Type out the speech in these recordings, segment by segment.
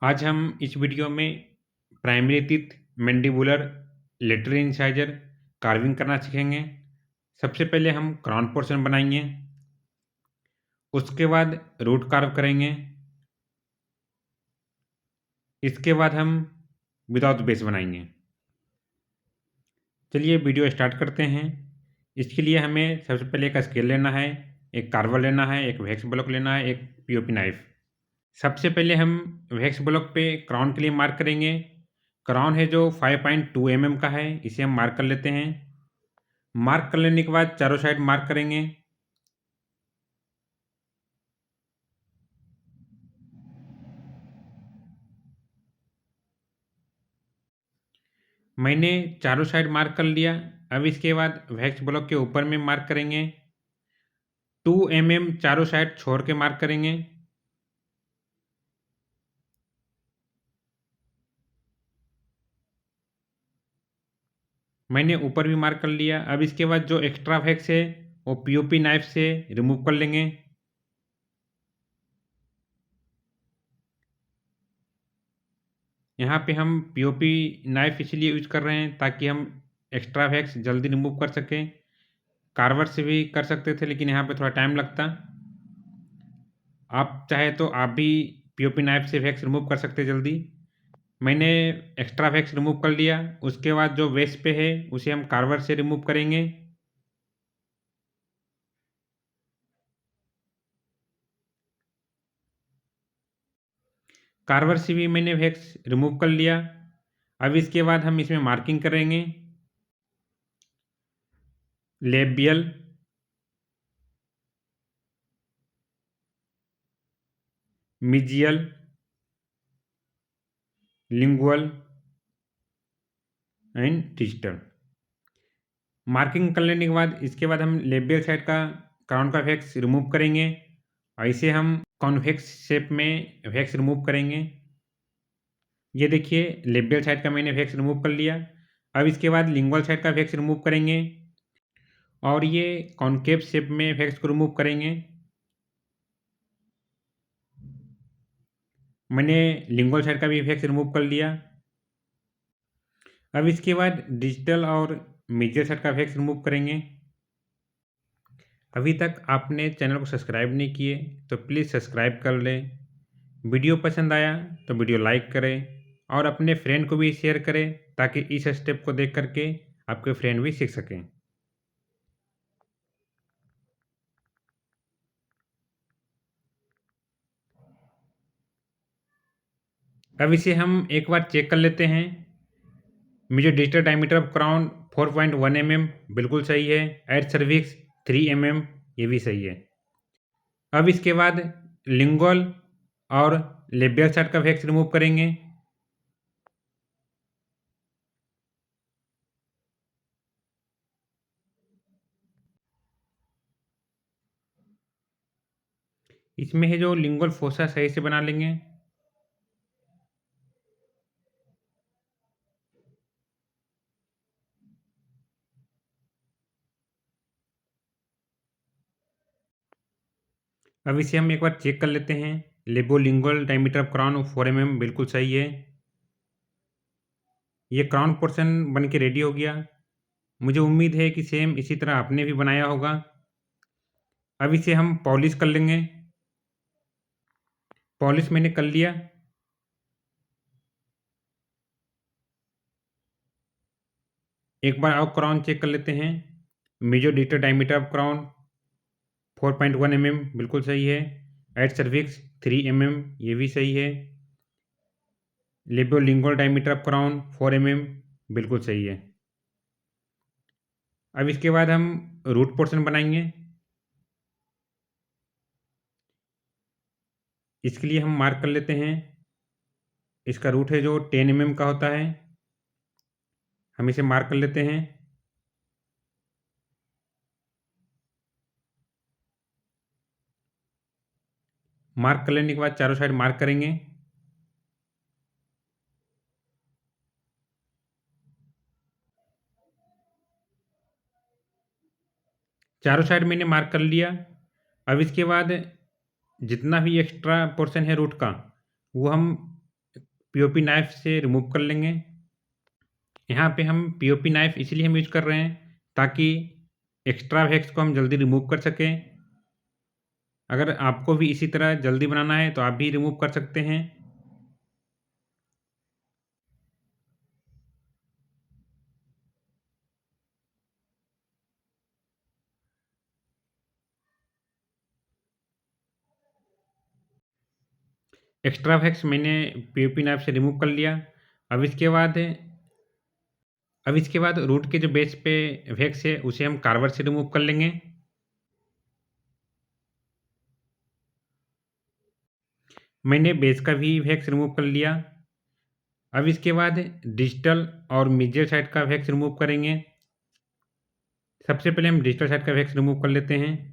आज हम इस वीडियो में primary teeth mandibular lateral incisor carving करना सीखेंगे। सबसे पहले हम क्राउन पोर्शन बनाएंगे, उसके बाद रूट कार्व करेंगे, इसके बाद हम विदाउट बेस बनाएंगे। चलिए वीडियो स्टार्ट करते हैं। इसके लिए हमें सबसे पहले एक स्केल लेना है, एक कार्वर लेना है, एक वैक्स ब्लॉक लेना है, एक पीओपी नाइफ। सबसे पहले हम वैक्स ब्लॉक पे क्राउन के लिए मार्क करेंगे। क्राउन है जो 5.2 mm का है, इसे हम मार्क कर लेते हैं। मार्क कर लेने के बाद चारों साइड मार्क करेंगे। मैंने चारों साइड मार्क कर लिया। अब इसके बाद वैक्स ब्लॉक के ऊपर में मार्क करेंगे। 2 mm चारों साइड छोड़ के मार्क करेंगे। मैंने ऊपर भी मार्क कर लिया। अब इसके बाद जो एक्स्ट्रा वैक्स है वो पीओपी नाइफ से रिमूव कर लेंगे। यहाँ पे हम पीओपी नाइफ इसलिए यूज कर रहे हैं ताकि हम एक्स्ट्रा वैक्स जल्दी रिमूव कर सकें। कार्वर से भी कर सकते थे लेकिन यहाँ पे थोड़ा टाइम लगता। आप चाहे तो आप भी पीओपी नाइफ से वैक्स रिमूव कर सकते जल्दी। मैंने एक्स्ट्रा वैक्स रिमूव कर लिया। उसके बाद जो वेस्ट पे है उसे हम कार्वर से रिमूव करेंगे। कार्वर से भी मैंने वैक्स रिमूव कर लिया। अब इसके बाद हम इसमें मार्किंग करेंगे। Labial, mesial, lingual and digital. Marking कर लेने के बाद इसके बाद हम लेबियल साइड का क्राउन का वैक्स रिमूव करेंगे। ऐसे हम कॉन्वेक्स शेप में वैक्स रिमूव करेंगे। ये देखिए लेबियल साइड का मैंने वैक्स रिमूव कर लिया। अब इसके बाद लिंगुअल साइड का वैक्स रिमूव करेंगे और ये कॉनकेव शेप में वैक्स को रिमूव करेंगे। मैंने लिंगुअल साइड का भी वैक्स रिमूव कर लिया। अब इसके बाद डिजिटल और मेजर साइड का वैक्स रिमूव करेंगे। अभी तक आपने चैनल को सब्सक्राइब नहीं किए तो प्लीज़ सब्सक्राइब कर लें। वीडियो पसंद आया तो वीडियो लाइक करें और अपने फ्रेंड को भी शेयर करें ताकि इस स्टेप को देख करके आपके फ्रेंड भी सीख सकें। अब इसे हम एक बार चेक कर लेते हैं। मुझे digital diameter of crown 4.1 mm बिल्कुल सही है। एड सर्विक्स 3 mm ये भी सही है। अब इसके बाद लिंगुअल और लेबियल साइड का वैक्स रिमूव करेंगे। इसमें है जो लिंगुअल फोसा सही से बना लेंगे। अब इसे हम एक बार चेक कर लेते हैं। लेबोलिंगुअल डायमीटर ऑफ क्राउन 4 mm बिल्कुल सही है। ये क्राउन पोर्शन बन के रेडी हो गया। मुझे उम्मीद है कि सेम इसी तरह आपने भी बनाया होगा। अब इसे हम पॉलिश कर लेंगे। पॉलिश मैंने कर लिया। एक बार और क्राउन चेक कर लेते हैं। Major digital diameter of crown 4.1 mm बिल्कुल सही है। एट सर्विक्स 3 mm ये भी सही है। लेबोलिंगुअल डायमीटर ऑफ क्राउन 4 mm बिल्कुल सही है। अब इसके बाद हम रूट पोर्शन बनाएंगे। इसके लिए हम मार्क कर लेते हैं। इसका रूट है जो 10 mm का होता है, हम इसे मार्क कर लेते हैं। मार्क कर लेने के बाद चारों साइड मार्क करेंगे। चारों साइड मैंने मार्क कर लिया। अब इसके बाद जितना भी एक्स्ट्रा पोर्शन है रूट का वो हम पीओपी नाइफ से रिमूव कर लेंगे। यहाँ पे हम पीओपी नाइफ इसलिए हम यूज़ कर रहे हैं ताकि एक्स्ट्रा वैक्स को हम जल्दी रिमूव कर सकें। अगर आपको भी इसी तरह जल्दी बनाना है तो आप भी रिमूव कर सकते हैं। एक्स्ट्रा वैक्स मैंने पीओपी नाइफ से रिमूव कर लिया। अब इसके बाद रूट के जो बेस पे वैक्स है उसे हम कार्बर से रिमूव कर लेंगे। मैंने बेस का भी वैक्स रिमूव कर लिया। अब इसके बाद डिजिटल और मीडियल साइड का वैक्स रिमूव करेंगे। सबसे पहले हम डिजिटल साइड का वैक्स रिमूव कर लेते हैं।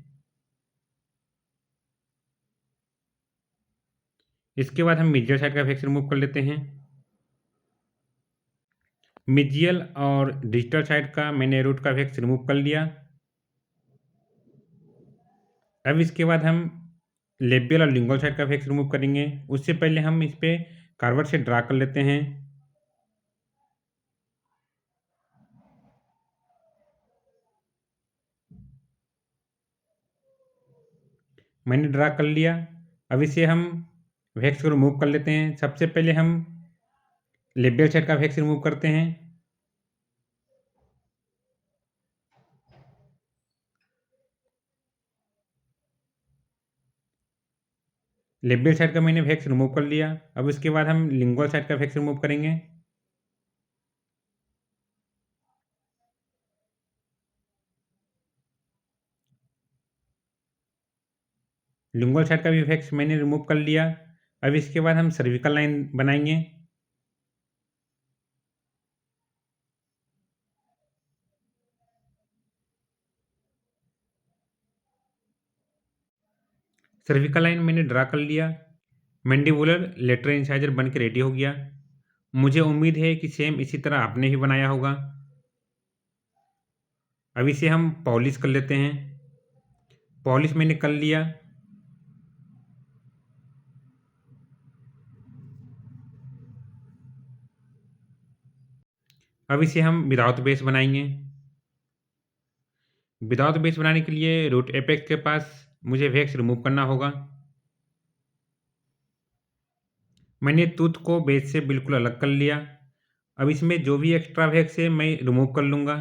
इसके बाद हम मीडियल साइड का वैक्स रिमूव कर लेते हैं। मीडियल और डिजिटल साइड का मैंने रूट का वैक्स रिमूव कर लिया। अब इसके बाद हम लेबियल और लिंगुअल साइड का वैक्स रिमूव करेंगे। उससे पहले हम इस पे कार्बर से ड्रा कर लेते हैं। मैंने ड्रा कर लिया। अब इसे हम वैक्स को रिमूव कर लेते हैं। सबसे पहले हम लेबियल साइड का वैक्स रिमूव करते हैं। लेबियल साइड का मैंने वैक्स रिमूव कर लिया। अब इसके बाद हम लिंगुअल साइड का वैक्स रिमूव करेंगे। लिंगुअल साइड का भी वैक्स मैंने रिमूव कर लिया। अब इसके बाद हम सर्विकल लाइन बनाएंगे। सर्विकल लाइन मैंने ड्रा कर लिया। मैंडिबुलर लेटरल इंसाइजर बन के रेडी हो गया। मुझे उम्मीद है कि सेम इसी तरह आपने भी बनाया होगा। अब इसे हम पॉलिश कर लेते हैं। पॉलिश मैंने कर लिया। अब इसे हम विदाउट बेस बनाएंगे। विदाउट बेस बनाने के लिए रूट एपेक्स के पास मुझे वैक्स रिमूव करना होगा। मैंने टूथ को बेस से बिल्कुल अलग कर लिया। अब इसमें जो भी एक्स्ट्रा वैक्स है मैं रिमूव कर लूँगा।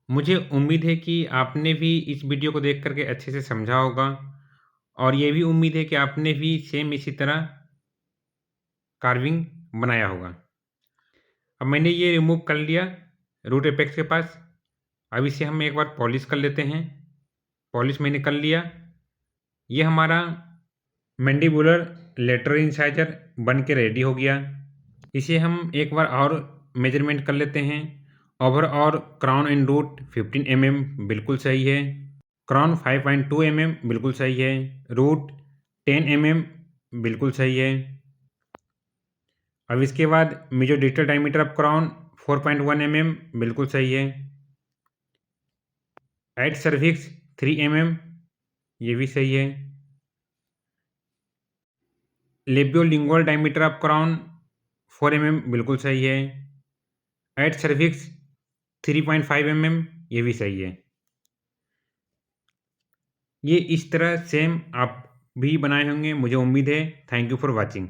मुझे उम्मीद है कि आपने भी इस वीडियो को देख कर के अच्छे से समझा होगा और ये भी उम्मीद है कि आपने भी सेम इसी तरह कार्विंग बनाया होगा। अब मैंने ये रिमूव कर लिया रूट एपेक्स के पास। अब इसे हम एक बार पॉलिश कर लेते हैं। पॉलिश मैंने कर लिया। ये हमारा मैंडिबुलर लेटरल इंसाइजर बन के रेडी हो गया। इसे हम एक बार और मेजरमेंट कर लेते हैं। ओवर और क्राउन एंड रूट 15 mm बिल्कुल सही है। क्राउन 5.2 mm बिल्कुल सही है। रूट 10 mm बिल्कुल सही है। अब इसके बाद major digital diameter of crown 4.1 mm बिल्कुल सही है। एट सर्विक्स 3 mm ये भी सही है। लेबियोलिंगुअल डायमीटर ऑफ क्राउन 4 mm बिल्कुल सही है। एट सर्विक्स 3.5 mm ये भी सही है। ये इस तरह सेम आप भी बनाए होंगे मुझे उम्मीद है। Thank you for watching.